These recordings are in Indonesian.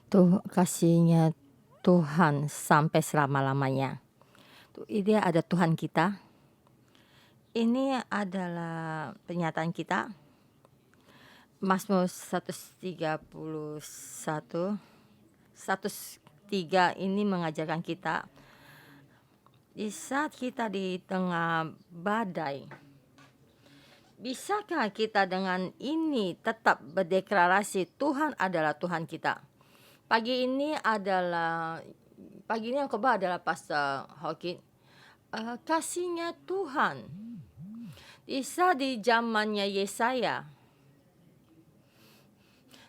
Tuh kasihnya Tuhan sampai selama-lamanya. Ini ada Tuhan kita. Ini adalah pernyataan kita. Mazmur 131 103 ini mengajarkan kita di saat kita di tengah badai, bisakah kita dengan ini tetap berdeklarasi Tuhan adalah Tuhan kita? Pagi ini yang khotbah adalah Pastor Hawkins. Kasihnya Tuhan. Bisa di zamannya Yesaya,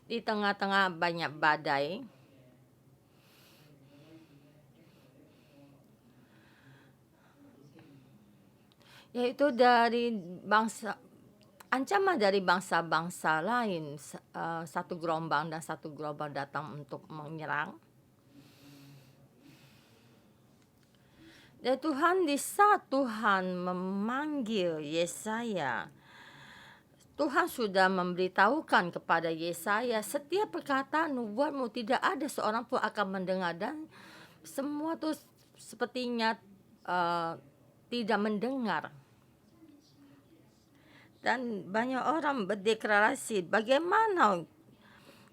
di tengah-tengah banyak badai, yaitu dari ancaman dari bangsa-bangsa lain, satu gelombang dan satu gelombang datang untuk menyerang. Dan Tuhan, di saat Tuhan memanggil Yesaya, Tuhan sudah memberitahukan kepada Yesaya, setiap perkataan nubuatmu tidak ada seorang pun akan mendengar, dan semua tuh sepertinya tidak mendengar. Dan banyak orang berdeklarasi bagaimana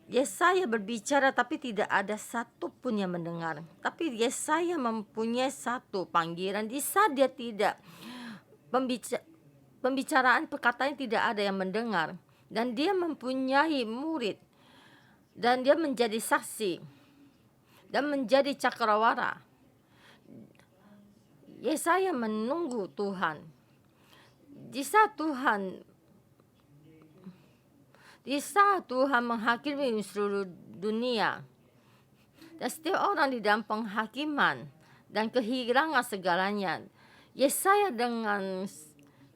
Yesaya berbicara tapi tidak ada satu pun yang mendengar. Tapi Yesaya mempunyai satu panggilan, di saat dia tidak pembicaraan perkataan tidak ada yang mendengar, dan dia mempunyai murid, dan dia menjadi saksi dan menjadi cakrawala. Yesaya menunggu Tuhan. Di saat Tuhan menghakimi seluruh dunia, dan setiap orang di dalam penghakiman dan kehilangan segalanya, Yesaya dengan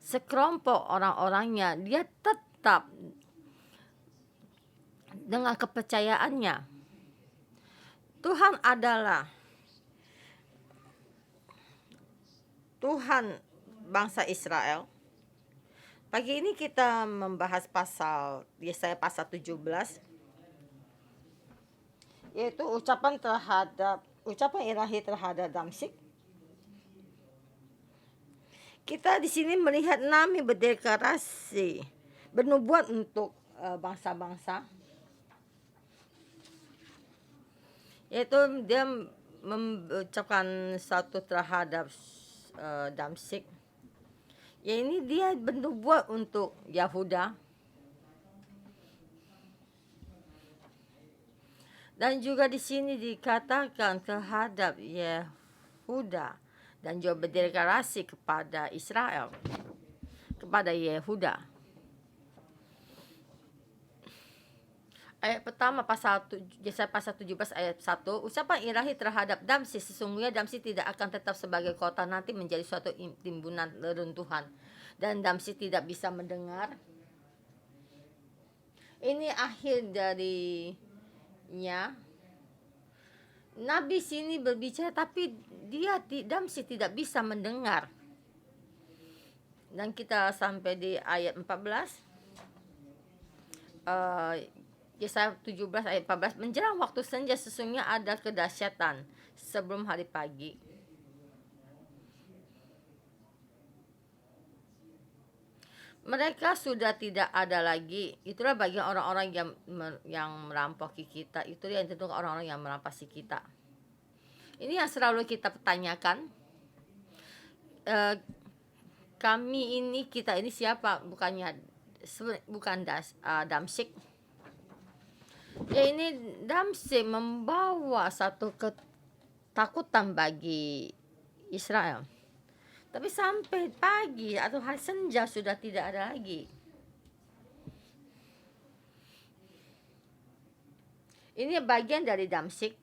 sekelompok orang-orangnya, dia tetap dengan kepercayaannya. Tuhan adalah Tuhan bangsa Israel. Pagi ini kita membahas pasal Yesaya pasal 17, yaitu ucapan ilahi terhadap Damsyik. Kita di sini melihat Nabi berdeklarasi, bernubuat untuk bangsa-bangsa, yaitu dia mengucapkan satu terhadap Damsyik. Ya, ini dia bernubuat untuk Yahuda. Dan juga di sini dikatakan terhadap Yehuda, dan juga berdeklarasi kepada Israel, kepada Yehuda. Ayat pertama Yesaya pasal 17 ayat 1, ucapan ilahi terhadap Damsyik, sesungguhnya Damsyik tidak akan tetap sebagai kota, nanti menjadi suatu timbunan reruntuhan, dan Damsyik tidak bisa mendengar. Ini akhir darinya. Nabi sini berbicara tapi Damsyik tidak bisa mendengar. Dan kita sampai di ayat 14. Yesaya 17 ayat 14, menjelang waktu senja sesungguhnya ada kedahsyatan sebelum hari pagi. Mereka sudah tidak ada lagi. Itulah bagi orang-orang yang merampoki kita. Itu yang tentu orang-orang yang merampasi kita. Ini yang selalu kita pertanyakan. Kita ini siapa? Bukan Damsyik. Ya, ini Damsyik membawa satu ketakutan bagi Israel. Tapi sampai pagi atau hari senja sudah tidak ada lagi. Ini bagian dari Damsyik.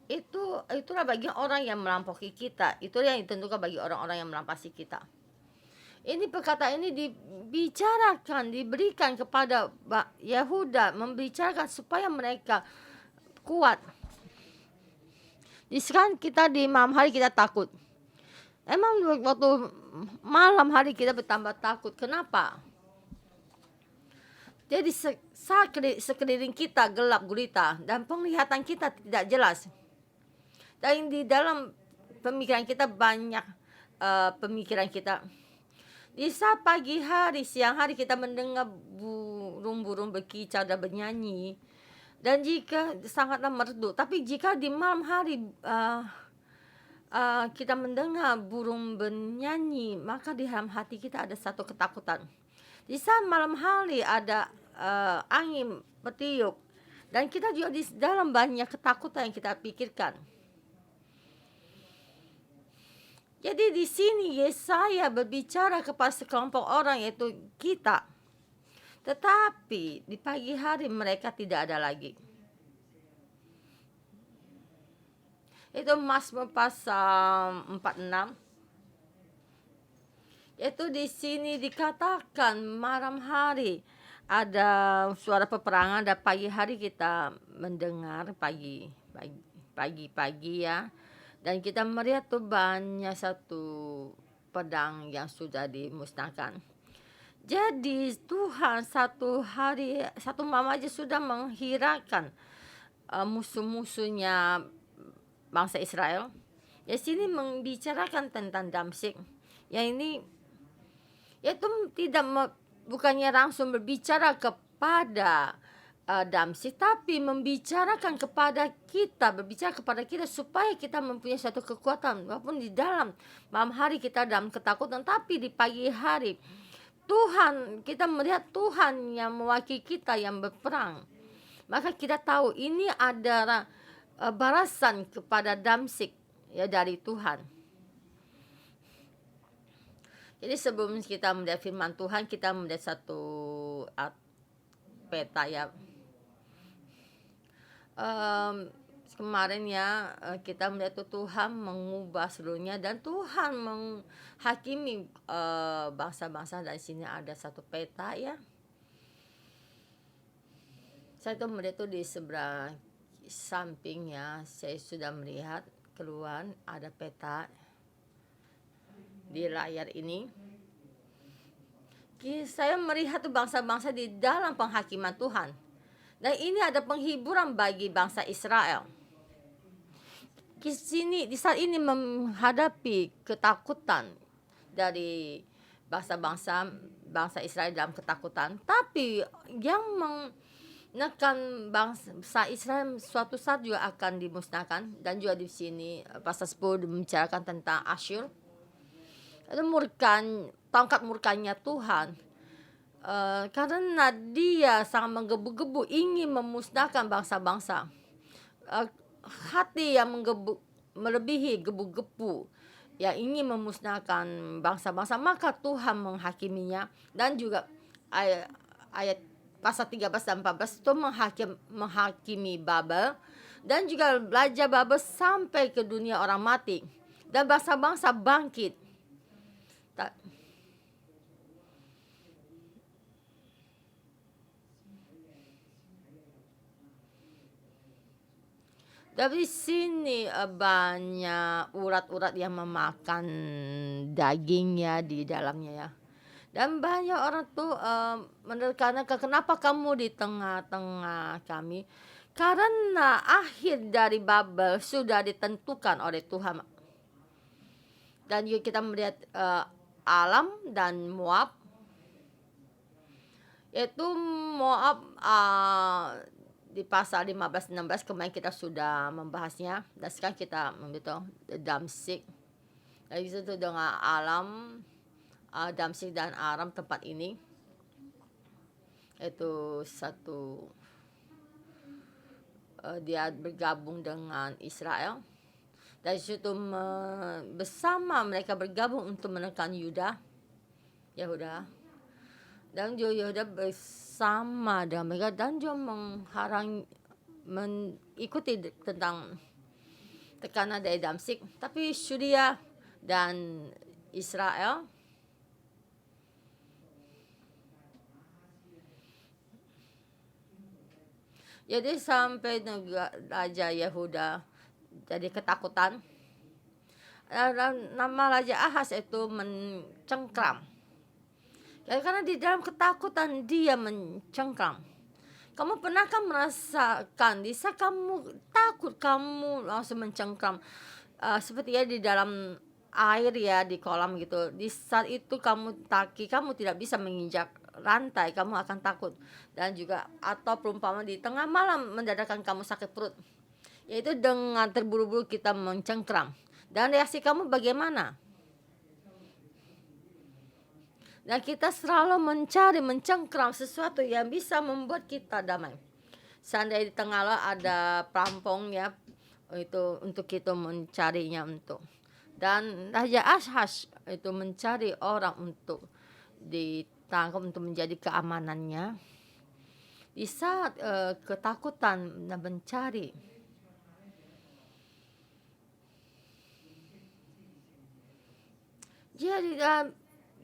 Itulah bagi orang yang merampoki kita. Itulah yang ditentukan bagi orang-orang yang merampasi kita. Ini perkataan ini diberikan kepada Yehuda, membicarakan supaya mereka kuat. Sekarang kita di malam hari kita takut. Emang waktu malam hari kita bertambah takut. Kenapa? Jadi saat sekeliling kita gelap gulita dan penglihatan kita tidak jelas. Dan di dalam pemikiran kita banyak pemikiran kita. Di saat pagi hari, siang hari kita mendengar burung-burung berkicau dan bernyanyi. Dan jika sangatlah merdu, tapi jika di malam hari kita mendengar burung bernyanyi, maka di dalam hati kita ada satu ketakutan. Di saat malam hari ada angin bertiup, dan kita juga di dalam banyak ketakutan yang kita pikirkan. Jadi di sini Yesaya berbicara kepada sekelompok orang, yaitu kita. Tetapi di pagi hari mereka tidak ada lagi. Itu Mazmur pasal 46. Itu di sini dikatakan malam hari ada suara peperangan, dan pagi hari kita mendengar pagi ya. Dan kita melihat tuh banyak satu pedang yang sudah dimusnahkan. Jadi Tuhan satu malam aja sudah menghirakan musuh-musuhnya bangsa Israel. Ya, sini membicarakan tentang Damsyik. Yang ini yaitu bukannya langsung berbicara kepada Damsyik, tapi berbicara kepada kita supaya kita mempunyai satu kekuatan. Walaupun di dalam malam hari kita dalam ketakutan, tapi di pagi hari kita melihat Tuhan yang mewakili kita yang berperang. Maka kita tahu ini adalah balasan kepada Damsyik ya dari Tuhan. Jadi sebelum kita melihat firman Tuhan, kita melihat satu peta ya. Kemarin ya kita melihat Tuhan mengubah seluruhnya, dan Tuhan menghakimi bangsa-bangsa. Dari sini ada satu peta ya. Saya tuh melihat tuh di sebelah sampingnya, saya sudah melihat keluar ada peta di layar ini. Saya melihat tuh bangsa-bangsa di dalam penghakiman Tuhan. Dan ini ada penghiburan bagi bangsa Israel. Di saat ini menghadapi ketakutan dari bangsa Israel dalam ketakutan. Tapi yang menekan bangsa Israel suatu saat juga akan dimusnahkan. Dan juga di sini pasal 10 membicarakan tentang Asyur. Itu tongkat murkanya Tuhan. Karena dia sangat menggebu-gebu ingin memusnahkan bangsa-bangsa. Hati yang melebihi gebu-gebu yang ingin memusnahkan bangsa-bangsa, maka Tuhan menghakiminya. Dan juga ayat pasal 13 dan 14 itu menghakimi Babel, dan juga belajar Babel sampai ke dunia orang mati, dan bangsa-bangsa bangkit. Dari sini banyak urat-urat yang memakan dagingnya di dalamnya ya. Dan banyak orang tuh menerkana, kenapa kamu di tengah-tengah kami? Karena akhir dari Babel sudah ditentukan oleh Tuhan. Dan juga kita melihat Alam dan Moab. Yaitu Moab di pasal 15-16 kemarin kita sudah membahasnya. Dan sekarang kita memberitahu Damsyik. Dari situ dengan Alam, Damsyik dan Aram, tempat ini itu satu dia bergabung dengan Israel. Dari situ bersama mereka bergabung untuk menekan Yehuda. Dan Yehuda bersama dengan mereka, dan juga mengikuti tentang tekanan dari Damsyik. Tapi Syria dan Israel jadi sampai Raja Yehuda jadi ketakutan. Nama Raja Ahaz itu mencengkram. Ya, karena di dalam ketakutan dia mencengkram. Kamu pernahkah merasakan di saat kamu takut kamu langsung mencengkram, seperti ya di dalam air ya, di kolam gitu. Di saat itu kamu tidak bisa menginjak rantai, kamu akan takut. Dan juga atau perumpamaan di tengah malam mendadakan kamu sakit perut, yaitu dengan terburu-buru kita mencengkram. Dan reaksi kamu bagaimana? Dan kita selalu mencengkram sesuatu yang bisa membuat kita damai. Seandainya di tengah laut ada perampok ya, itu untuk kita mencarinya untuk. Dan Raja Ashas itu mencari orang untuk ditangkap untuk menjadi keamanannya. Di saat ketakutan dan mencari, jadi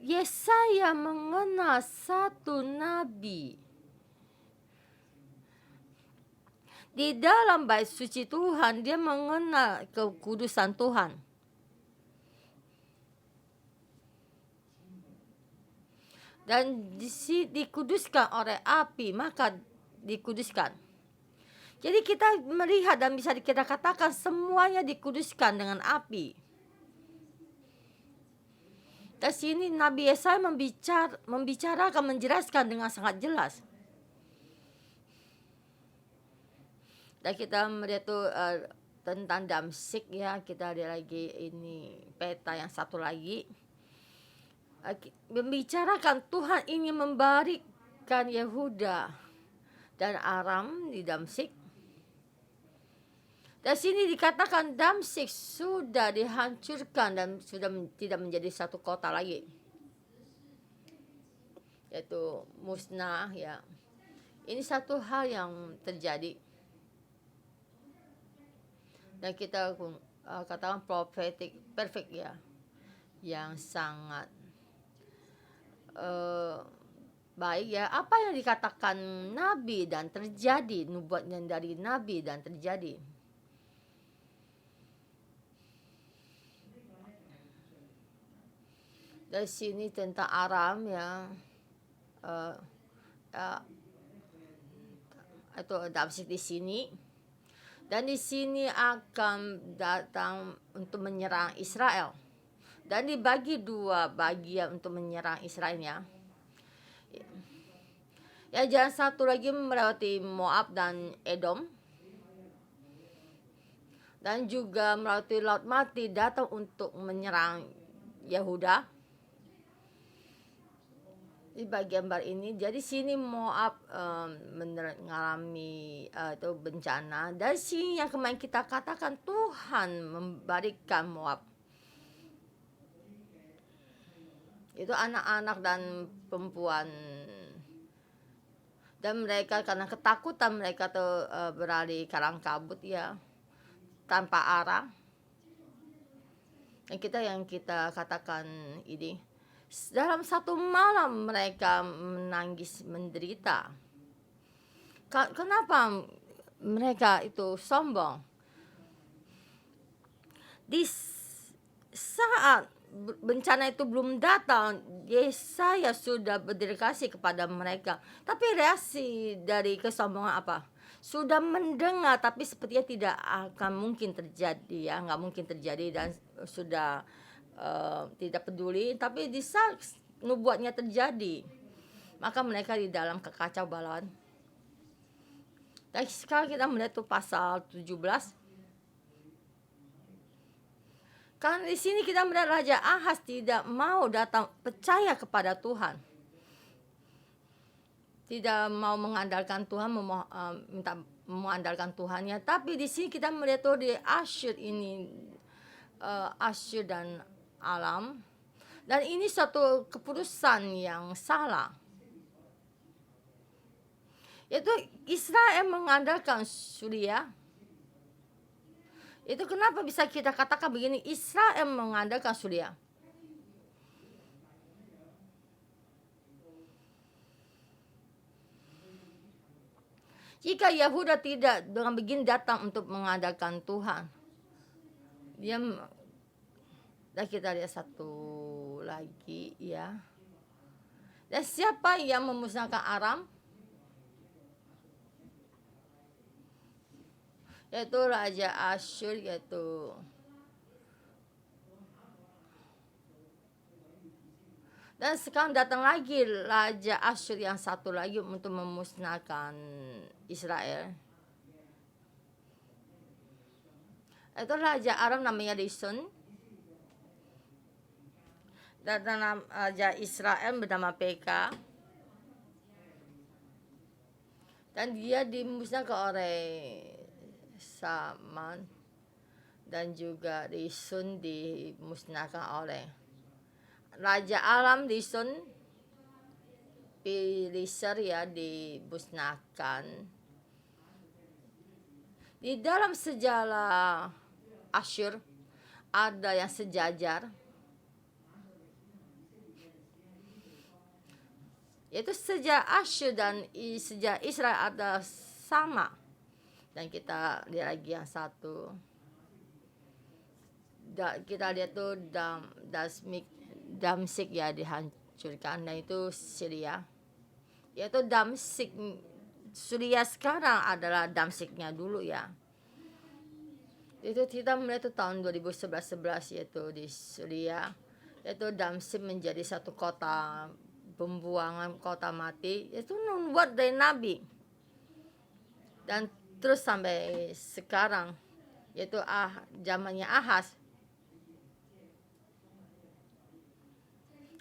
Yesaya mengenal satu nabi di dalam bait suci Tuhan. Dia mengenal kekudusan Tuhan. Dan dikuduskan oleh api, maka dikuduskan. Jadi kita melihat dan bisa kita katakan semuanya dikuduskan dengan api. Dan sini Nabi Yesaya membicarakan, menjelaskan dengan sangat jelas. Dan kita melihat tuh tentang Damsyik ya, kita ada lagi ini peta yang satu lagi. Membicarakan Tuhan ingin memberikan Yehuda dan Aram di Damsyik. Dan sini dikatakan Damsyik sudah dihancurkan dan sudah tidak menjadi satu kota lagi, yaitu musnah ya. Ini satu hal yang terjadi. Dan kita katakan prophetic perfect ya, yang sangat baik ya. Apa yang dikatakan nabi dan terjadi, nubuatnya dari nabi dan terjadi. Dari sini tentang Aram ya, itu Damsyik di sini. Dan di sini akan datang untuk menyerang Israel. Dan dibagi dua bagian untuk menyerang Israelnya. Ya, jalan satu lagi melewati Moab dan Edom. Dan juga melewati Laut Mati datang untuk menyerang Yehuda. Di bagian barat ini, jadi sini Moab mengalami itu bencana. Dan sini yang kemarin kita katakan Tuhan memberikan Moab, itu anak-anak dan perempuan, dan mereka karena ketakutan mereka tuh berlari kalang kabut ya, tanpa arah. Dan yang kita katakan ini, dalam satu malam mereka menangis menderita. Kenapa mereka itu sombong? Di saat bencana itu belum datang, Yesaya sudah berdedikasi kepada mereka. Tapi reaksi dari kesombongan apa? Sudah mendengar tapi sepertinya tidak akan mungkin terjadi ya, nggak mungkin terjadi, dan sudah tidak peduli. Tapi di saat nubuatnya terjadi, maka mereka di dalam kekacau balauan. Dan sekarang kita melihat tuh pasal 17. Karena di sini kita melihat Raja Ahaz tidak mau datang percaya kepada Tuhan, tidak mau mengandalkan Tuhan, minta mengandalkan Tuhannya. Tapi di sini kita melihat tuh di Asyur ini, Asyur dan Alam, dan ini suatu keputusan yang salah, yaitu Israel mengandalkan Suria. Itu kenapa bisa kita katakan begini, Israel mengandalkan Suria? Jika Yehuda tidak dengan begini datang untuk mengandalkan Tuhan, dan kita lihat satu lagi ya, Dan siapa yang memusnahkan Aram? Yaitu Raja Asyur, yaitu dan sekarang datang lagi Raja Asyur yang satu lagi untuk memusnahkan Israel. Itu Raja Aram namanya Rison. Dan Raja Israel bernama Peka. Dan dia dimusnahkan oleh Saman. Dan juga Rison dimusnahkan oleh Raja Aram. Rison Pilisir ya dimusnahkan. Di dalam sejarah Asyur ada yang sejajar, yaitu sejarah Asyur dan sejarah Israel ada sama. Dan kita lihat lagi yang satu, kita lihat tuh Damsik ya dihancurkan, dan itu Syria, yaitu Damsik. Syria sekarang adalah Damsiknya dulu ya. Itu kita melihat tuh tahun 2011 yaitu di Syria, yaitu Damsik menjadi satu kota pembuangan, kota mati, itu membuat dari Nabi. Dan terus sampai sekarang, yaitu zamannya Ahaz,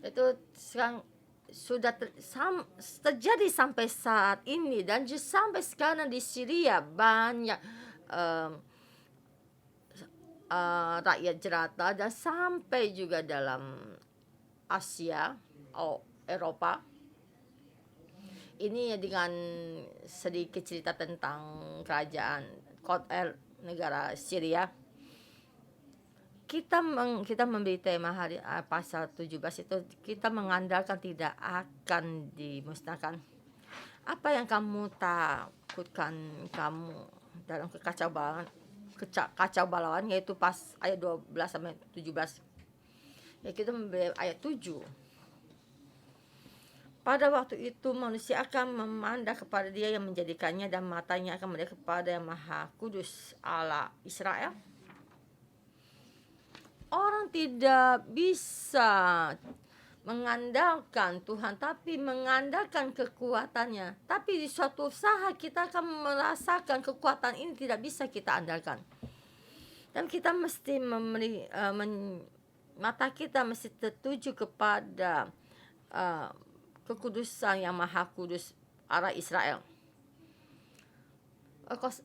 itu sekarang sudah terjadi sampai saat ini. Dan sampai sekarang di Syria banyak rakyat jelata, dan sampai juga dalam Asia, Eropa. Ini dengan sedikit cerita tentang kerajaan negara Syria. Kita memberi tema hari pasal 17 itu, kita mengandalkan tidak akan dimusnahkan. Apa yang kamu takutkan kamu dalam kacau balauan, yaitu pas ayat 12 sampai 17. Ya, kita memberi ayat 7. Pada waktu itu manusia akan memandang kepada Dia yang menjadikannya, dan matanya akan melihat kepada Yang Maha Kudus Allah Israel. Orang tidak bisa mengandalkan Tuhan, tapi mengandalkan kekuatannya. Tapi di suatu saat kita akan merasakan kekuatan ini tidak bisa kita andalkan. Dan kita mesti mata kita mesti tertuju kepada kekudusan Yang Maha Kudus Allah Israel.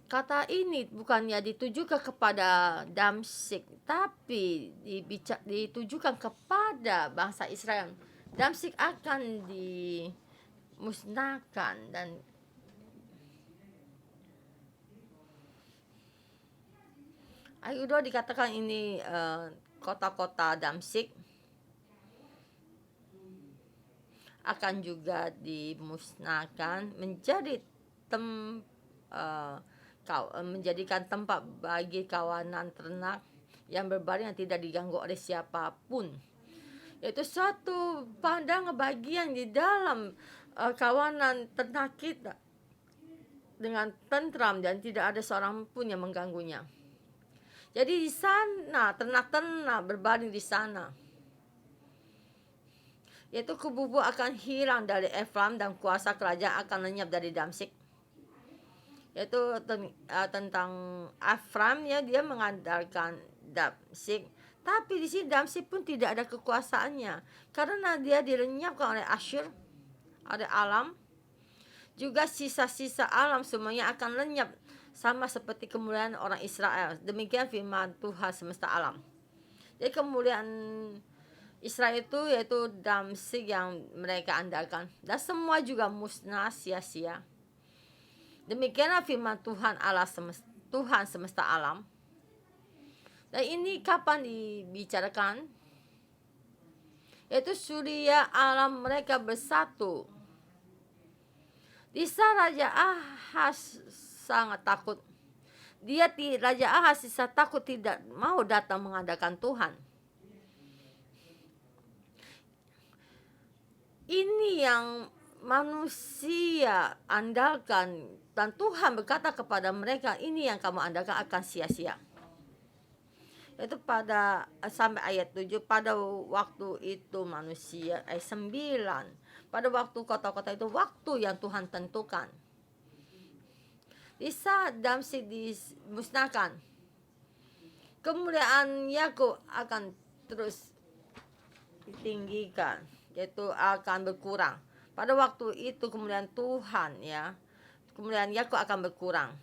Kata ini bukannya ditujukan kepada Damsik, tapi ditujukan kepada bangsa Israel. Damsik akan dimusnahkan, dan ayat 2 dikatakan ini kota-kota Damsik akan juga dimusnahkan, menjadikan tempat bagi kawanan ternak yang berbaring yang tidak diganggu oleh siapapun. Yaitu suatu pandangan bagian di dalam kawanan ternak kita dengan tentram, dan tidak ada seorang pun yang mengganggunya. Jadi di sana ternak-ternak berbaring di sana. Yaitu kubu akan hilang dari Efraim, dan kuasa kerajaan akan lenyap dari Damsik. Yaitu tentang Efraim ya, dia mengandalkan Damsik, tapi di sini Damsik pun tidak ada kekuasaannya, karena dia dilenyapkan oleh Asyur, oleh alam. Juga sisa-sisa alam semuanya akan lenyap, sama seperti kemuliaan orang Israel. Demikian firman Tuhan semesta alam. Jadi kemuliaan Israel itu yaitu Damsik yang mereka andalkan, dan semua juga musnah sia-sia. Demikianlah firman Tuhan Allah Tuhan semesta alam. Dan ini kapan dibicarakan? Yaitu Syria alam mereka bersatu. Di sana Raja Ahaz sangat takut. Raja Ahaz takut, tidak mau datang mengadakan Tuhan. Ini yang manusia andalkan, dan Tuhan berkata kepada mereka, ini yang kamu andalkan akan sia-sia. Itu pada sampai ayat 7, pada waktu itu manusia, ayat 9, pada waktu kota-kota itu waktu yang Tuhan tentukan. Di saat Damsyik dimusnahkan, kemuliaan Yakub akan terus ditinggikan, yaitu akan berkurang. Pada waktu itu kemuliaan Tuhan, ya, kemuliaan Yakub akan berkurang.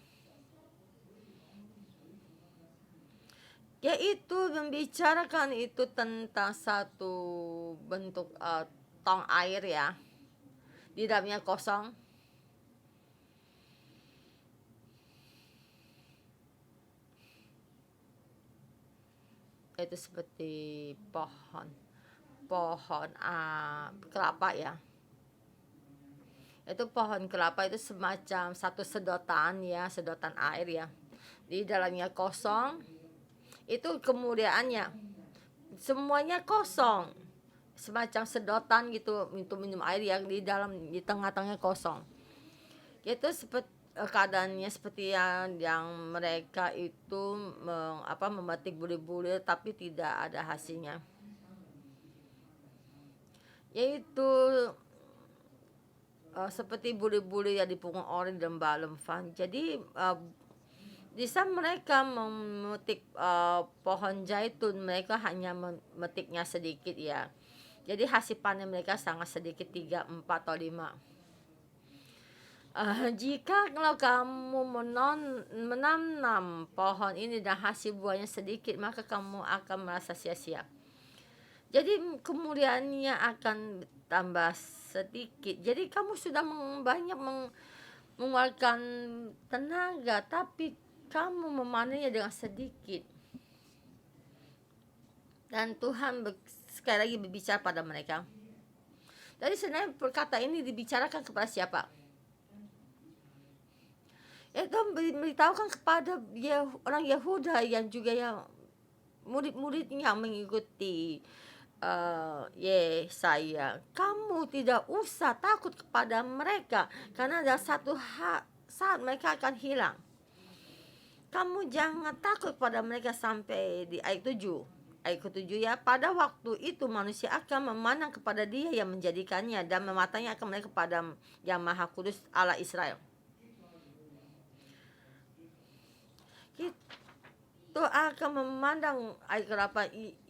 Yaitu membicarakan itu tentang satu bentuk tong air, ya, di dalamnya kosong. Itu seperti pohon kelapa, ya. Itu pohon kelapa itu semacam satu sedotan, ya, sedotan air, ya, di dalamnya kosong. Itu kemuliaannya, semuanya kosong, semacam sedotan gitu untuk minum air yang di dalam, di tengah-tengahnya kosong. Itu seperti keadaannya seperti yang mereka itu memetik bulir-bulir tapi tidak ada hasilnya, yaitu seperti bulir-bulir yang dipungut orang di lembah-lembah. Jadi di saat mereka memetik pohon zaitun, mereka hanya memetiknya sedikit, ya. Jadi hasil panen mereka sangat sedikit, 3, 4 atau 5. Jika kalau kamu menanam pohon ini dan hasil buahnya sedikit, maka kamu akan merasa sia-sia. Jadi kemuliaannya akan tambah sedikit. Jadi kamu sudah banyak mengeluarkan tenaga, tapi kamu memanennya dengan sedikit. Dan Tuhan sekali lagi berbicara pada mereka. Jadi sebenarnya perkataan ini dibicarakan kepada siapa? Itu memberitahukan kepada orang Yehuda yang juga yang murid-muridnya mengikuti Yesaya. Kamu tidak usah takut kepada mereka, karena ada satu saat mereka akan hilang. Kamu jangan takut pada mereka. Sampai di ayat 7. Ayat ke-7, ya, pada waktu itu manusia akan memandang kepada Dia yang menjadikannya, dan matanya akan melihat kepada Yang Maha Kudus Allah Israel. Itu akan memandang, ayat ke-8,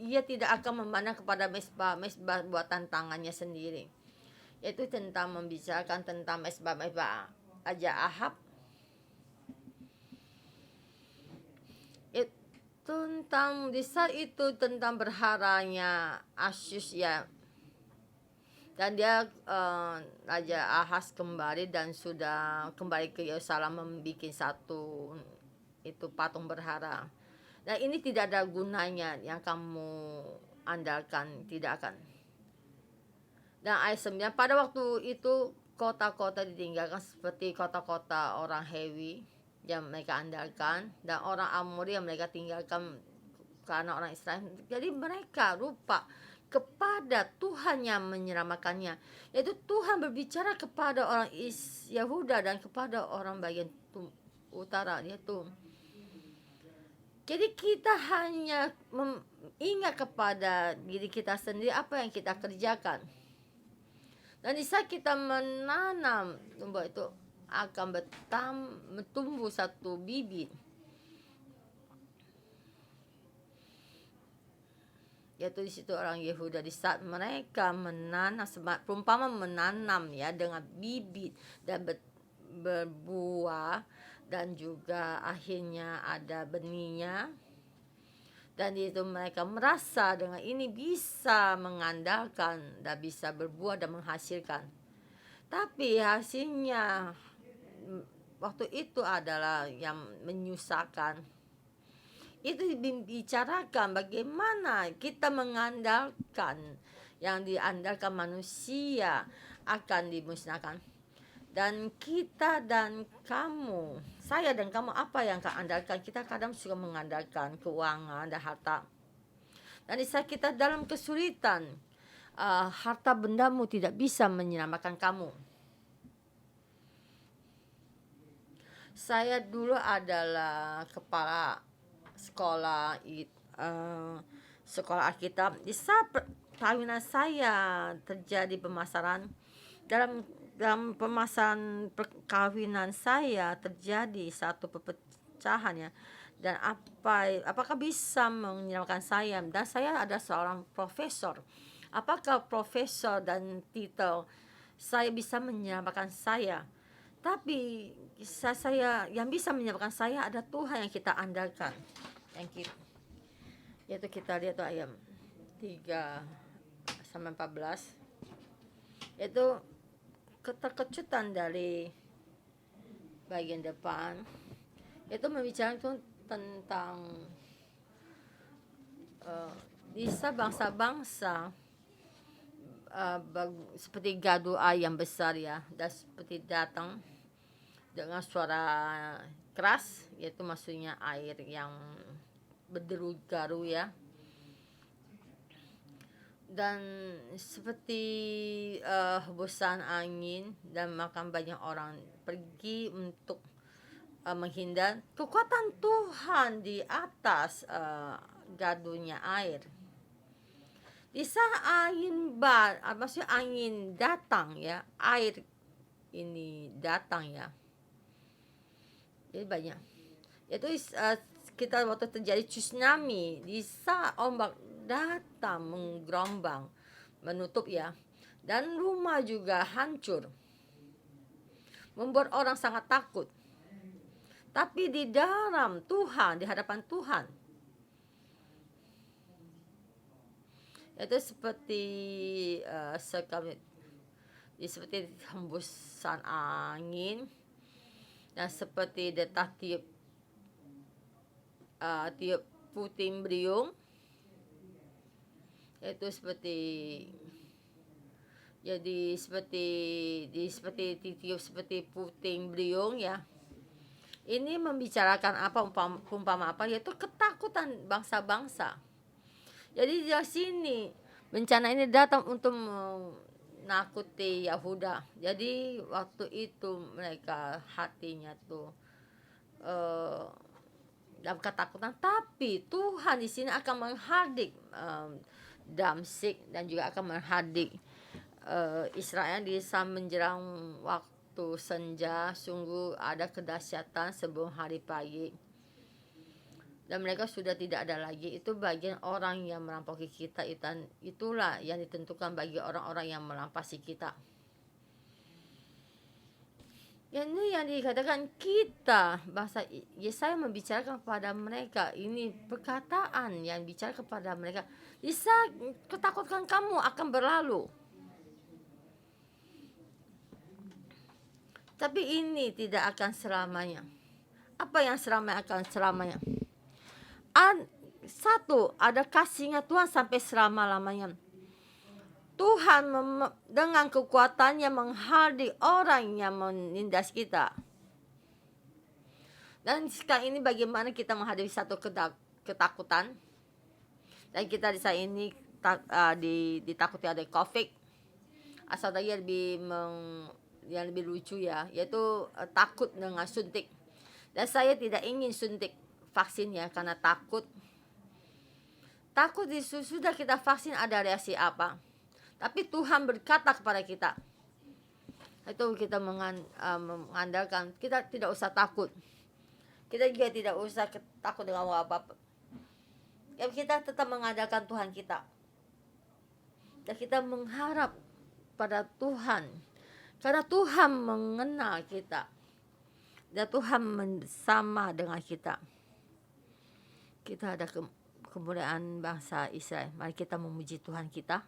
ia tidak akan memandang kepada mesbah buatan tangannya sendiri. Yaitu tentang membicarakan tentang mesbah Aja Ahab. Tentang di saat itu tentang berharanya Asyus, ya, dan dia Raja Ahaz kembali dan sudah kembali ke Yerusalem membuat satu itu patung berhala. Dan ini tidak ada gunanya yang kamu andalkan, tidak akan. Dan ayat 9, pada waktu itu kota-kota ditinggalkan seperti kota-kota orang Hewi yang mereka andalkan, dan orang Amori yang mereka tinggalkan karena orang Israel. Jadi mereka lupa kepada Tuhan yang menyelamatkannya. Yaitu Tuhan berbicara kepada orang Yehuda dan kepada orang bagian utara, yaitu. Jadi kita hanya ingat kepada diri kita sendiri, apa yang kita kerjakan. Dan di saat kita menanam, tumbuh itu akan tumbuh satu bibit. Yaitu di situ orang Yehuda, di saat mereka menanam, perumpama menanam, ya, dengan bibit dan berbuah, dan juga akhirnya ada benihnya. Dan itu mereka merasa dengan ini bisa mengandalkan dan bisa berbuah dan menghasilkan. Tapi hasilnya waktu itu adalah yang menyusahkan. Itu dibicarakan bagaimana kita mengandalkan, yang diandalkan manusia akan dimusnahkan. Dan kita dan kamu, saya dan kamu, apa yang kita andalkan? Kita kadang suka mengandalkan keuangan dan harta. Dan di saat kita dalam kesulitan, harta bendamu tidak bisa menyelamatkan kamu. Saya dulu adalah kepala sekolah sekolah Alkitab. Di saat perkawinan saya terjadi pemasaran, dalam pemasaran perkawinan saya terjadi satu perpecahan ya. Dan apakah bisa menyelamatkan saya? Dan saya ada seorang profesor. Apakah profesor dan titel saya bisa menyelamatkan saya? Tapi saya yang bisa menyelamatkan saya ada Tuhan yang kita andalkan. Yaitu kita lihat tuh ayat 3 sampai 14. Itu keterkejutan dari bagian depan. Itu membicarakan tentang bisa bangsa-bangsa seperti gaduh air yang besar ya, dan seperti datang dengan suara keras, yaitu maksudnya air yang berderu-garu ya, dan seperti hembusan angin, dan makan banyak orang pergi untuk menghindar kekuatan Tuhan di atas gaduhnya air. Di saat maksudnya angin datang ya, air ini datang ya. Jadi banyak. Itu kita waktu terjadi tsunami, di saat ombak datang menggerombang, menutup ya. Dan rumah juga hancur. Membuat orang sangat takut. Tapi di dalam Tuhan, di hadapan Tuhan, itu seperti seperti hembusan angin, dan seperti detak tiup puting beliung, itu seperti tiup seperti puting beliung ya. Ini membicarakan apa, umpama apa, yaitu ketakutan bangsa-bangsa. Jadi di sini bencana ini datang untuk menakuti Yahuda. Jadi waktu itu mereka hatinya tuh dalam ketakutan. Tapi Tuhan di sini akan menghadik Damsyik dan juga akan menghadik Israel di saat menjelang waktu senja. Sungguh ada kedahsyatan sebelum hari pagi. Dan mereka sudah tidak ada lagi. Itu bagian orang yang merampoki kita. Itulah yang ditentukan bagi orang-orang yang melampasi kita. Ini yang dikatakan kita, bahasa Yesaya membicarakan kepada mereka. Ini perkataan yang bicara kepada mereka. Bisa ketakutan kamu akan berlalu. Tapi ini tidak akan selamanya. Apa yang akan selamanya? Satu, ada kasihnya Tuhan sampai selama-lamanya. Tuhan dengan kekuatannya menghadik orang yang menindas kita. Dan sekarang ini bagaimana kita menghadapi satu ketakutan. Dan kita di saat ini ditakuti ada COVID. Asal lagi yang lebih lucu ya, yaitu takut dengan suntik. Dan saya tidak ingin suntik vaksinnya karena takut sudah kita vaksin ada reaksi apa. Tapi Tuhan berkata kepada kita, itu kita mengandalkan, kita tidak usah takut. Kita juga tidak usah takut dengan apa-apa. Kita tetap mengandalkan Tuhan kita. Dan kita mengharap pada Tuhan. Karena Tuhan mengenal kita. Dan Tuhan bersama dengan kita. Kita ada kemuliaan bangsa Israel. Mari kita memuji Tuhan kita.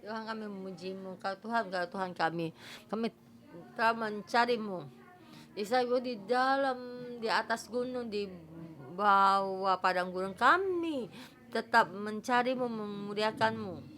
Tuhan, kami memuji-Mu. Kau Tuhan kami telah mencari-Mu. Di atas gunung, di bawah padang gurun, kami tetap mencarimu, memuliakanmu.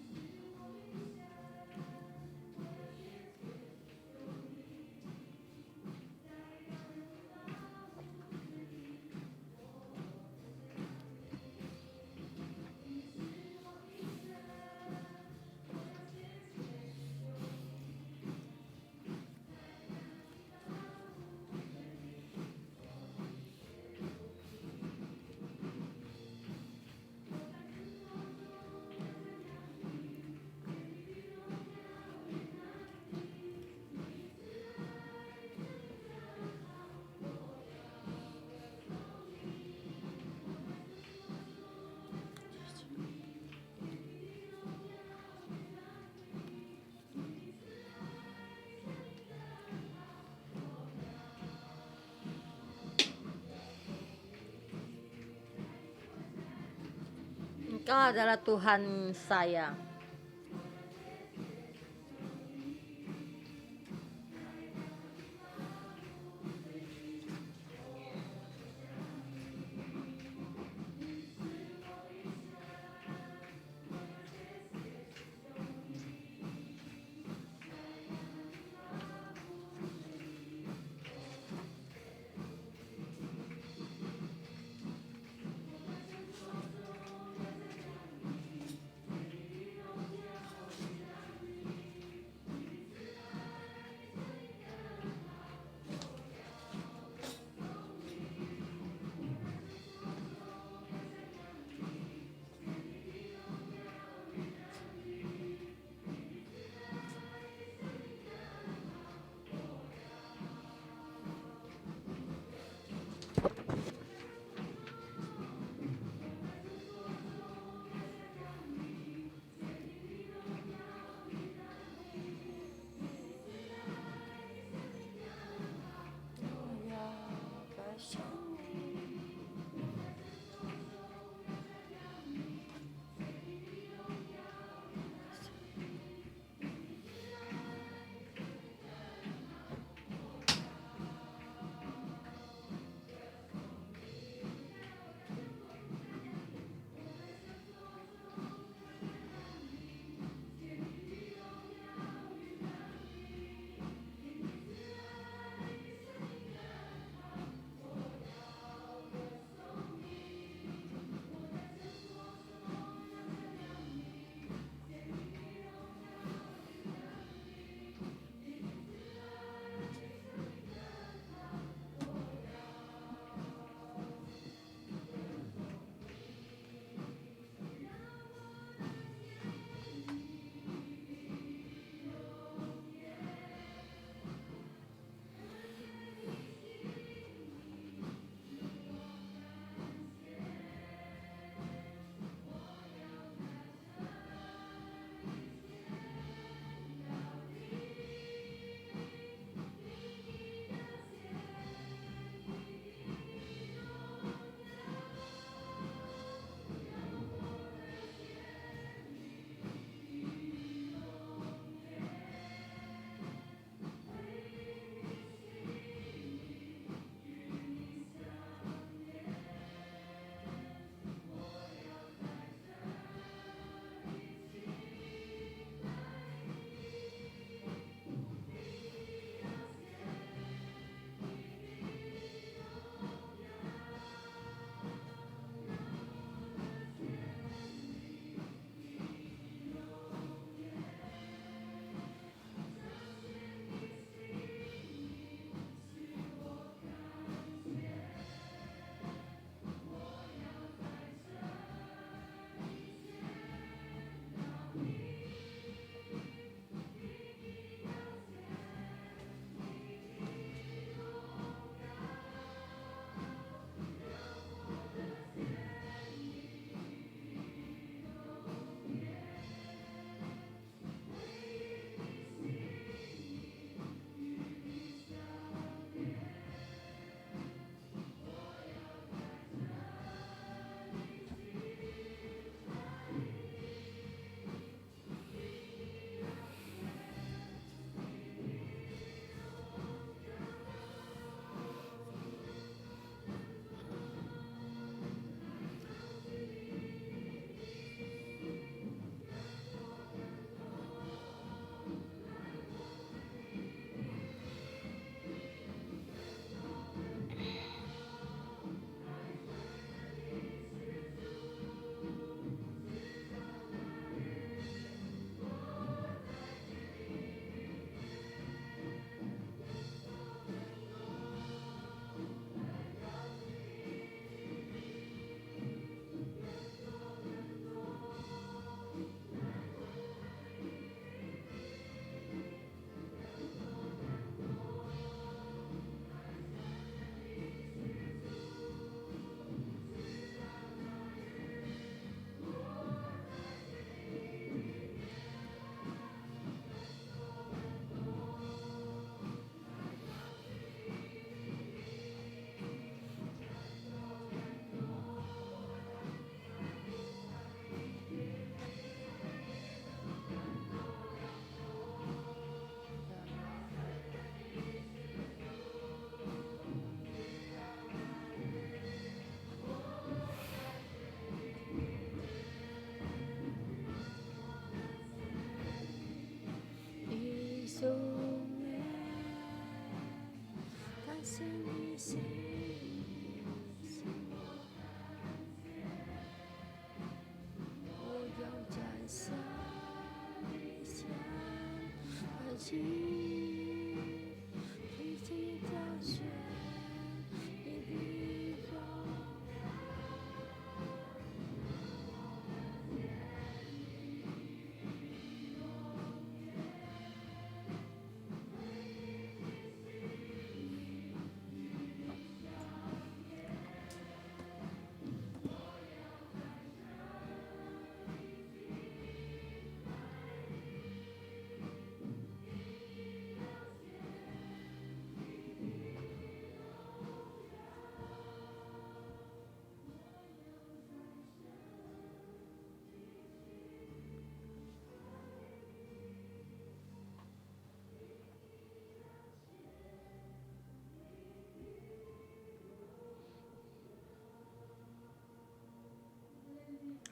Engkau adalah Tuhan saya.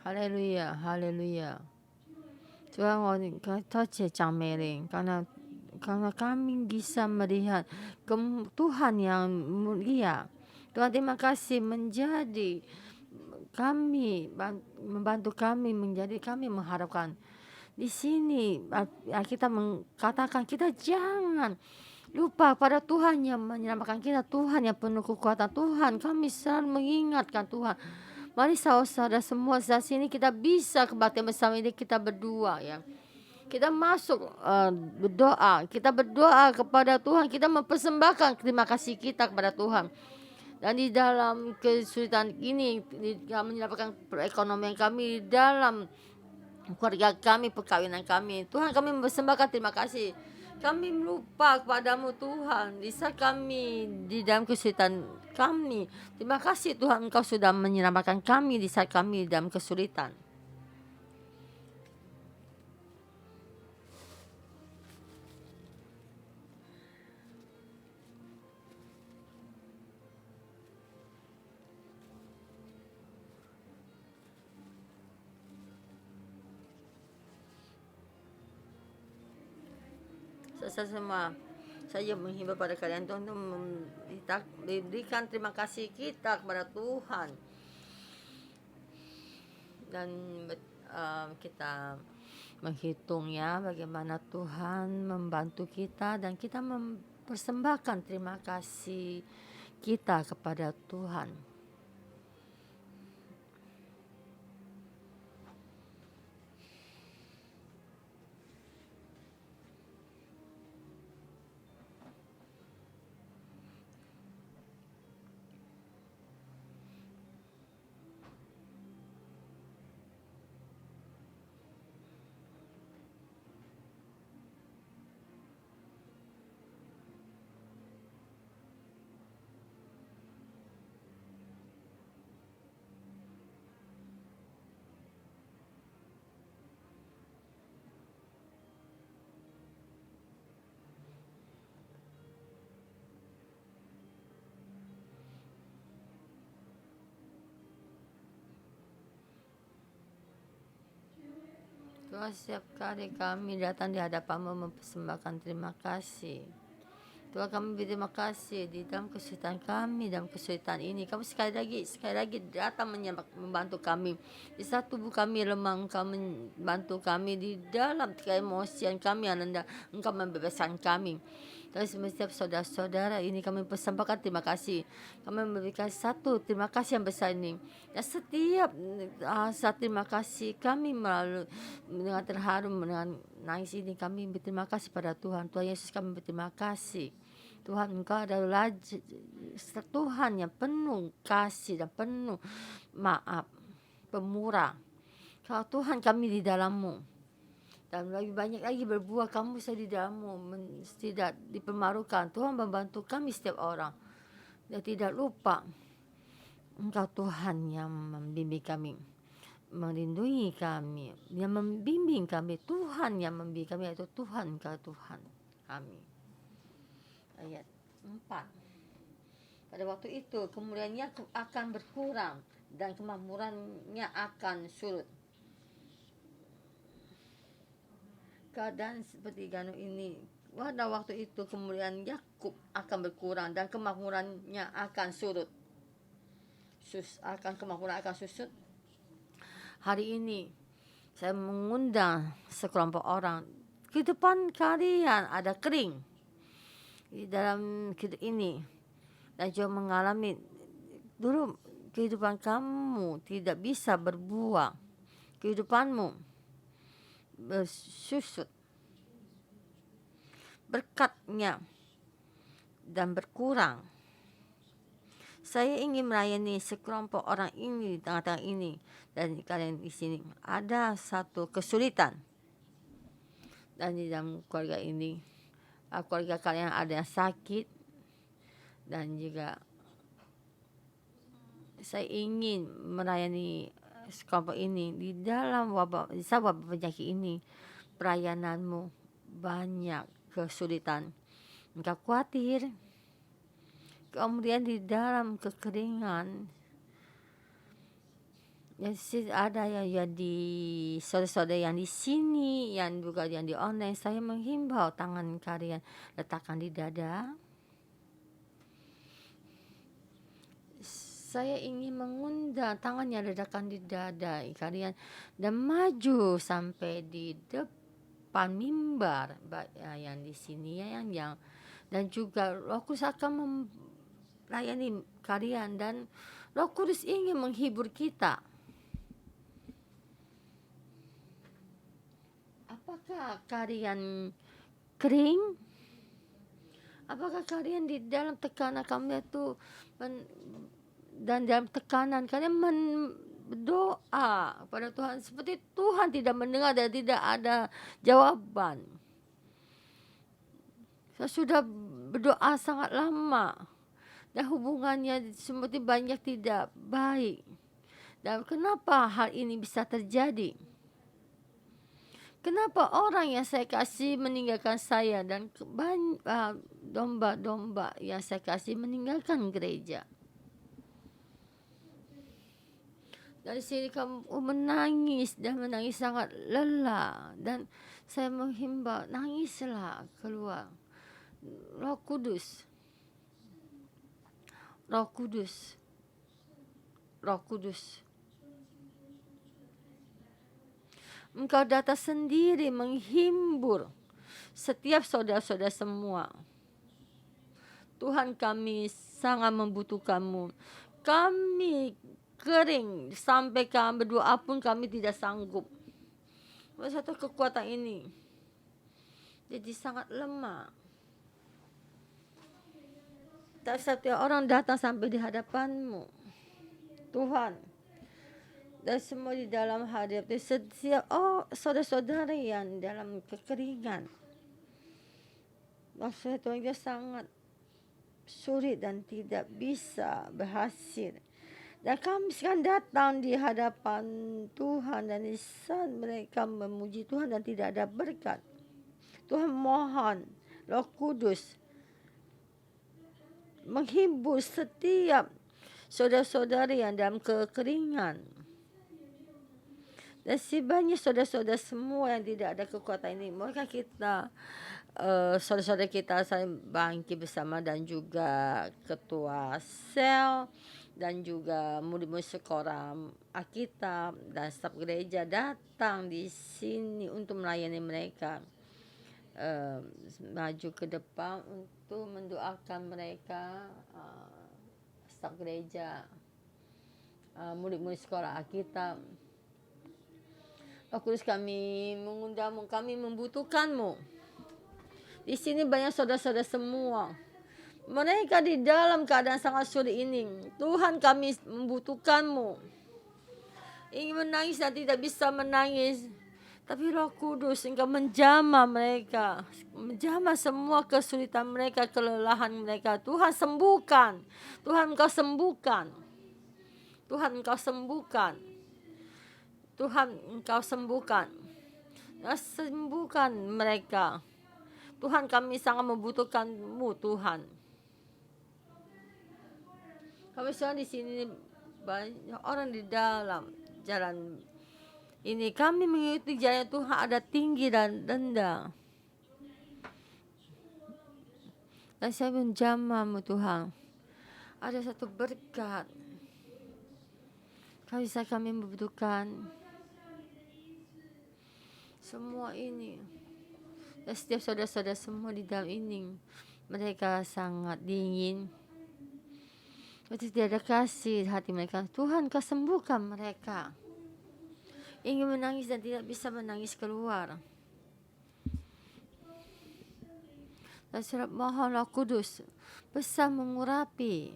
Haleluya, haleluya. Tuhan, touch Chang Mei, karena kami bisa melihat Tuhan yang mulia. Tuhan, terima kasih menjadi kami, membantu kami, menjadi kami mengharapkan. Di sini kita mengatakan kita jangan lupa pada Tuhan yang menyelamatkan kita, Tuhan yang penuh kekuatan. Tuhan, kami selalu mengingatkan Tuhan. Mari saudara semua saat sini kita bisa kebaktian bersama ini, kita berdua ya. Kita masuk berdoa, kita berdoa kepada Tuhan, kita mempersembahkan terima kasih kita kepada Tuhan. Dan di dalam kesulitan ini, kami menyelamatkan perekonomian kami, dalam keluarga kami, perkawinan kami. Tuhan, kami mempersembahkan terima kasih. Kami lupa kepadamu Tuhan di saat kami di dalam kesulitan kami. Terima kasih Tuhan, Engkau sudah menyelamatkan kami di saat kami dalam kesulitan. Semua saya menghimbau pada kalian Tuhan untuk memberikan terima kasih kita kepada Tuhan, dan kita menghitung ya bagaimana Tuhan membantu kita, dan kita mempersembahkan terima kasih kita kepada Tuhan. Tuhan, setiap kali kami datang di hadapan-Mu mempersembahkan terima kasih. Tuhan, kami berterima kasih di dalam kesulitan kami, dalam kesulitan ini. Kamu sekali lagi datang membantu kami. Di saat tubuh kami lemah, Engkau membantu kami. Di dalam keemosian kami yang rendah, Engkau membebaskan kami. Dan setiap saudara-saudara ini kami persembahkan terima kasih. Kami memberikan satu terima kasih yang besar ini. Dan setiap saat terima kasih kami melalui dengan terharu, dengan nangis ini kami berterima kasih pada Tuhan. Tuhan Yesus, kami berterima kasih. Tuhan, Engkau adalah Tuhan yang penuh kasih dan penuh maaf, pemurah. Kalau Tuhan, kami di dalam-Mu. Dan lebih banyak lagi berbuah kamu bisa di dalam-Mu, tidak dipermarukan. Tuhan membantu kami setiap orang. Dan tidak lupa Engkau Tuhan yang membimbing kami, melindungi kami, yang membimbing kami. Tuhan yang membimbing kami, yaitu Tuhan, Engkau Tuhan. Amin. Ayat 4. Pada waktu itu kemuliaannya akan berkurang dan kemakmurannya akan surut. Keadaan seperti Ganu ini pada waktu itu kemuliaan Yakub akan berkurang dan kemakmurannya akan surut. Kemakmuran akan susut. Hari ini saya mengundang sekelompok orang. Kehidupan kalian ada kering di dalam hidup ini dan juga mengalami dulu kehidupan kamu tidak bisa berbuah. Kehidupanmu bersusut. Berkatnya dan berkurang. Saya ingin melayani sekelompok orang ini di tengah-tengah ini dan kalian di sini ada satu kesulitan dan di dalam keluarga ini, keluarga kalian ada yang sakit dan juga saya ingin melayani sekelompok ini di dalam wabah penyakit ini. Pelayananmu banyak kesulitan, engkau khawatir, kemudian di dalam kekeringan. Jadi ada yang di saudara-saudara yang di sini, yang juga yang di online, saya menghimbau tangan kalian letakkan di dada. Saya ingin mengundang tangannya letakkan di dada kalian dan maju sampai di depan mimbar yang di sini yang dan juga Roh Kudus akan melayani kalian dan Roh Kudus ingin menghibur kita. Apakah kalian kering? Apakah kalian di dalam tekanan kamu itu dan dalam tekanan kalian berdoa kepada Tuhan seperti Tuhan tidak mendengar dan tidak ada jawaban? Saya sudah berdoa sangat lama dan hubungannya seperti banyak tidak baik. Dan kenapa hal ini bisa terjadi? Kenapa orang yang saya kasih meninggalkan saya dan domba-domba yang saya kasih meninggalkan gereja? Dari sini kamu menangis dan menangis sangat lelah dan saya menghimbau nangislah keluar. Roh Kudus, Roh Kudus, Roh Kudus. Engkau datang sendiri menghibur setiap saudara-saudara semua. Tuhan, kami sangat membutuhkanmu. Kami kering sampai kami berdoa pun kami tidak sanggup. Satu kekuatan ini jadi sangat lemah. Tak setiap orang datang sampai di hadapanmu, Tuhan. Dan semua di dalam hadirat setiap saudara-saudara yang dalam kekeringan. Maksudnya Tuhan, dia sangat sulit dan tidak bisa berhasil. Dan kami sekarang datang di hadapan Tuhan dan di saat mereka memuji Tuhan dan tidak ada berkat. Tuhan mohon Roh Kudus menghibur setiap saudara-saudara yang dalam kekeringan. Dan sebanyak saudara-saudara semua yang tidak ada kekuatan ini, maka kita saudara-saudara kita saling bangkit bersama dan juga ketua sel dan juga murid-murid sekolah Alkitab dan staf gereja datang di sini untuk melayani mereka. Maju ke depan untuk mendoakan mereka, staf gereja, murid-murid sekolah Alkitab. Roh Kudus, kami mengundangmu, kami membutuhkanmu. Di sini banyak saudara-saudara semua. Mereka di dalam keadaan sangat sulit ini. Tuhan, kami membutuhkanmu. Ingin menangis dan tidak bisa menangis. Tapi Roh Kudus, Engkau menjamah mereka. Menjamah semua kesulitan mereka, kelelahan mereka. Tuhan, sembuhkan. Tuhan, Engkau sembuhkan. Tuhan, Engkau sembuhkan. Tuhan, Engkau sembuhkan. Sembuhkan mereka. Tuhan, kami sangat membutuhkan-Mu, Tuhan. Kami sekarang di sini banyak orang di dalam jalan ini. Kami mengikuti jalan Tuhan, ada tinggi dan rendah. Dan saya menjamah-Mu Tuhan. Ada satu berkat. Kalau bisa kami membutuhkan semua ini. Dan setiap saudara-saudara semua di dalam ini, mereka sangat dingin. Tidak ada kasih hati mereka. Tuhan, Kau sembuhkan mereka. Ingin menangis dan tidak bisa menangis keluar. Dan surat mohon Roh Kudus besar mengurapi,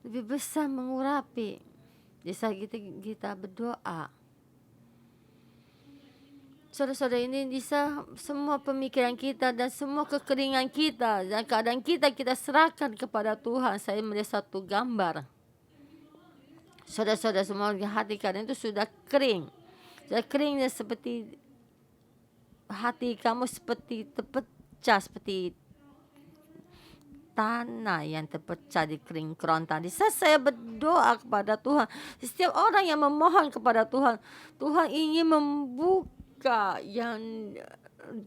lebih besar mengurapi di saat kita berdoa. Saudara-saudara, ini bisa semua pemikiran kita dan semua kekeringan kita dan keadaan kita serahkan kepada Tuhan. Saya melihat satu gambar. Saudara-saudara semua di hati kalian itu sudah kering. Sudah keringnya seperti hati kamu seperti terpecah seperti tanah yang terpecah di kering kerontang. Di saat saya berdoa kepada Tuhan, setiap orang yang memohon kepada Tuhan, Tuhan ingin membuka yang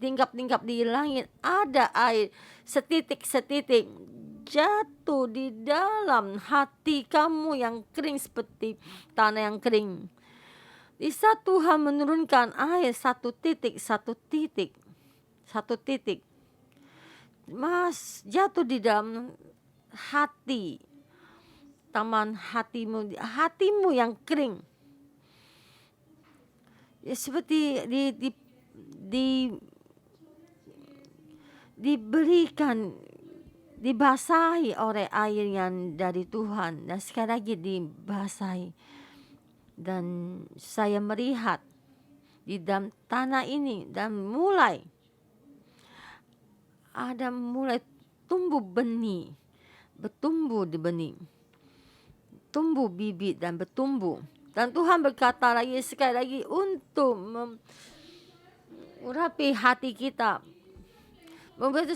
tingkap-tingkap di langit. Ada air setitik-setitik jatuh di dalam hati kamu yang kering seperti tanah yang kering. Di saat Tuhan menurunkan air satu titik, Mas, jatuh di dalam hati, taman hatimu yang kering. Ya, seperti diberikan, dibasahi oleh air yang dari Tuhan, dan sekali lagi dibasahi. Dan saya melihat di dalam tanah ini dan mulai tumbuh benih, bertumbuh di benih, tumbuh bibit dan bertumbuh. Dan Tuhan berkata lagi sekali lagi untuk mengurapi hati kita, membuat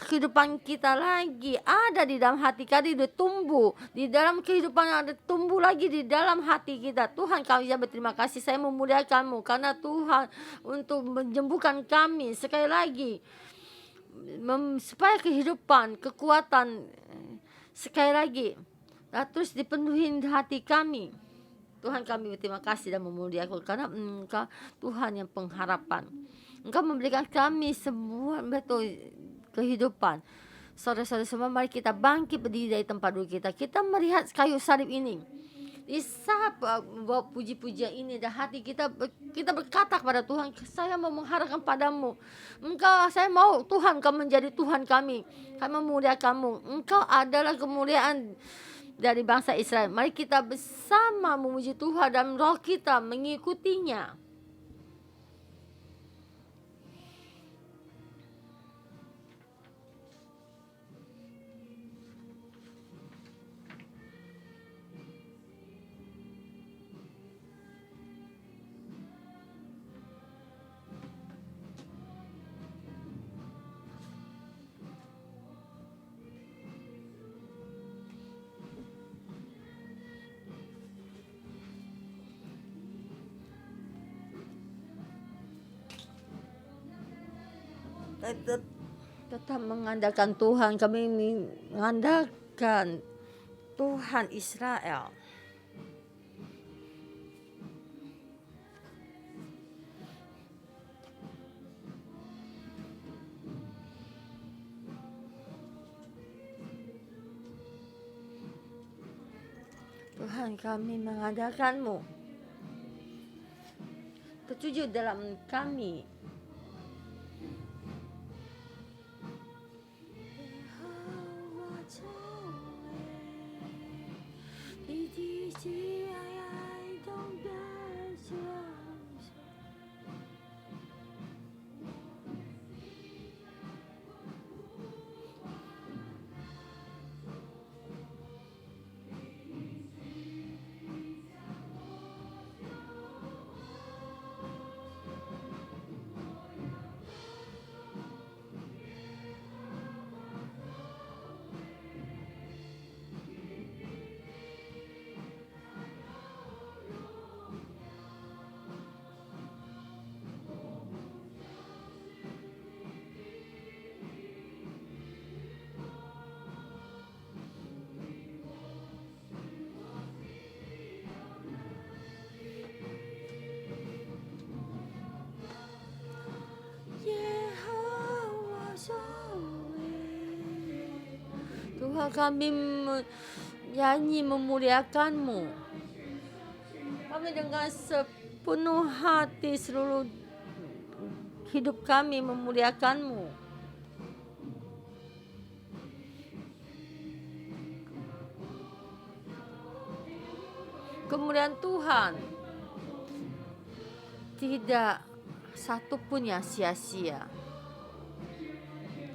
kehidupan kita lagi ada di dalam hati kita, tumbuh di dalam kehidupan yang ada, tumbuh lagi di dalam hati kita. Tuhan, kami berterima kasih. Saya memuliakan-Mu karena Tuhan untuk menyembuhkan kami sekali lagi, supaya kehidupan, kekuatan sekali lagi terus dipenuhi hati kami. Tuhan, kami berterima kasih dan memuliakan karena Engkau Tuhan yang pengharapan. Engkau memberikan kami semua betul kehidupan. Saudara-saudara semua, mari kita bangkit berdiri dari tempat duduk kita. Kita melihat kayu salib ini. Di saat bawa puji-pujian ini dan hati kita berkata kepada Tuhan, saya mau mengharapkan padamu. Saya mau Tuhan, Kau menjadi Tuhan kami. Kami memuliakan-Mu. Engkau adalah kemuliaan dari bangsa Israel. Mari kita bersama memuji Tuhan dan roh kita mengikutinya. Tetap mengandalkan Tuhan. Kami mengandalkan Tuhan Israel. Tuhan, kami mengandalkan-Mu. Tertuju dalam kami. Tuhan, kami nyanyi memuliakan-Mu. Kami dengan sepenuh hati seluruh hidup kami memuliakan-Mu. Kemuliaan Tuhan tidak satu pun yang sia-sia.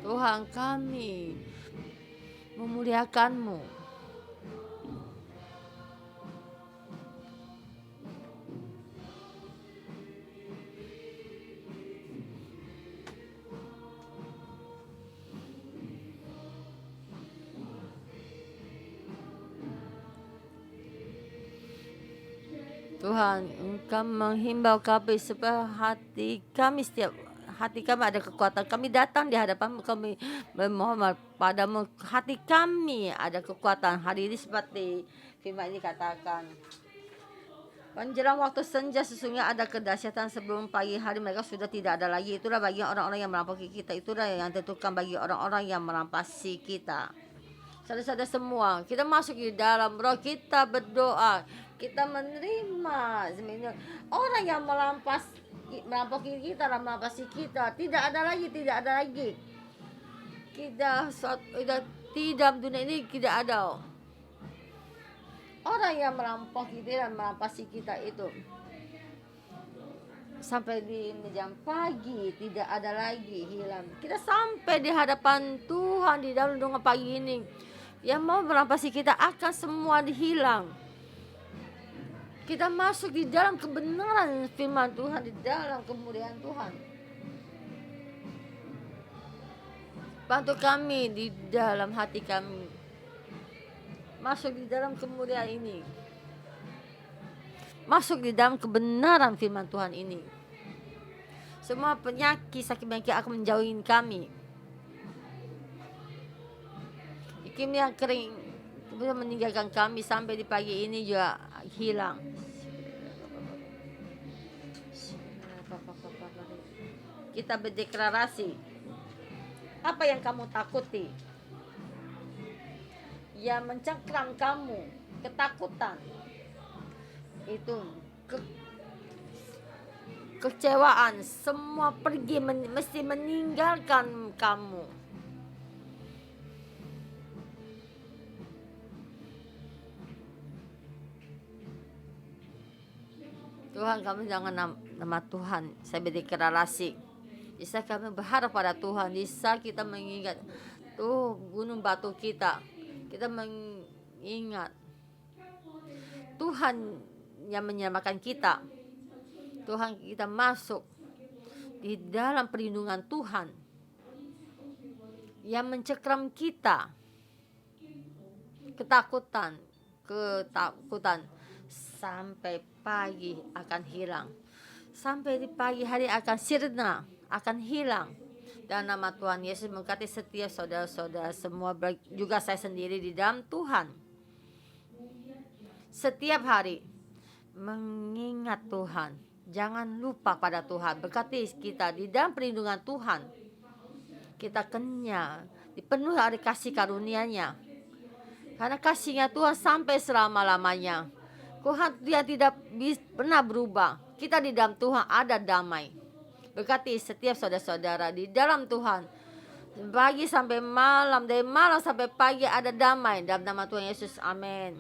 Tuhan, kami memuliakan-Mu. Tuhan, Engkau menghimbau kami supaya hati kami ada kekuatan. Kami datang di hadapan kami memohon padamu, hati kami ada kekuatan. Hari ini seperti firman ini katakan, menjelang waktu senja sesungguhnya ada kedahsyatan, sebelum pagi hari mereka sudah tidak ada lagi. Itulah bagi orang-orang yang merampasi kita. Itulah yang tentukan bagi orang-orang yang merampasi kita. Saudara-saudara semua, kita masuk di dalam roh, kita berdoa, kita menerima orang yang merampasi kita, merampasi kita. Tidak ada lagi. Kita tidak, dunia ini tidak ada orang yang merampasi kita itu. Sampai di jam pagi tidak ada lagi, hilang. Kita sampai di hadapan Tuhan di dalam doa pagi ini. Yang mau merampasi kita akan semua dihilang. Kita masuk di dalam kebenaran firman Tuhan, di dalam kemuliaan Tuhan. Bantu kami di dalam hati kami masuk di dalam kemuliaan ini, masuk di dalam kebenaran firman Tuhan ini. Semua penyakit, sakit penyakit akan menjauhin kami. Iklim yang kering bisa meninggalkan kami sampai di pagi ini juga hilang. Kita berdeklarasi, apa yang kamu takuti, yang mencengkram kamu, ketakutan itu, kecewaan, semua pergi, mesti meninggalkan kamu. Tuhan, kami jangan nama Tuhan, saya berdeklarasi, bisa kami berharap pada Tuhan, bisa kita mengingat gunung batu kita mengingat Tuhan yang menyelamatkan kita. Tuhan, kita masuk di dalam perlindungan Tuhan yang mencekram kita, ketakutan sampai pagi akan hilang, sampai di pagi hari akan sirna, akan hilang. Dan nama Tuhan Yesus memberkati setiap saudara-saudara semua, juga saya sendiri di dalam Tuhan. Setiap hari mengingat Tuhan, jangan lupa pada Tuhan. Berkati kita di dalam perlindungan Tuhan. Kita kenyang, dipenuhi oleh kasih karunia-Nya. Karena kasih-Nya Tuhan sampai selama-lamanya. Tuhan, Dia tidak pernah berubah. Kita di dalam Tuhan ada damai. Berkati setiap saudara-saudara di dalam Tuhan. Pagi sampai malam, dari malam sampai pagi ada damai. Dalam nama Tuhan Yesus, amin.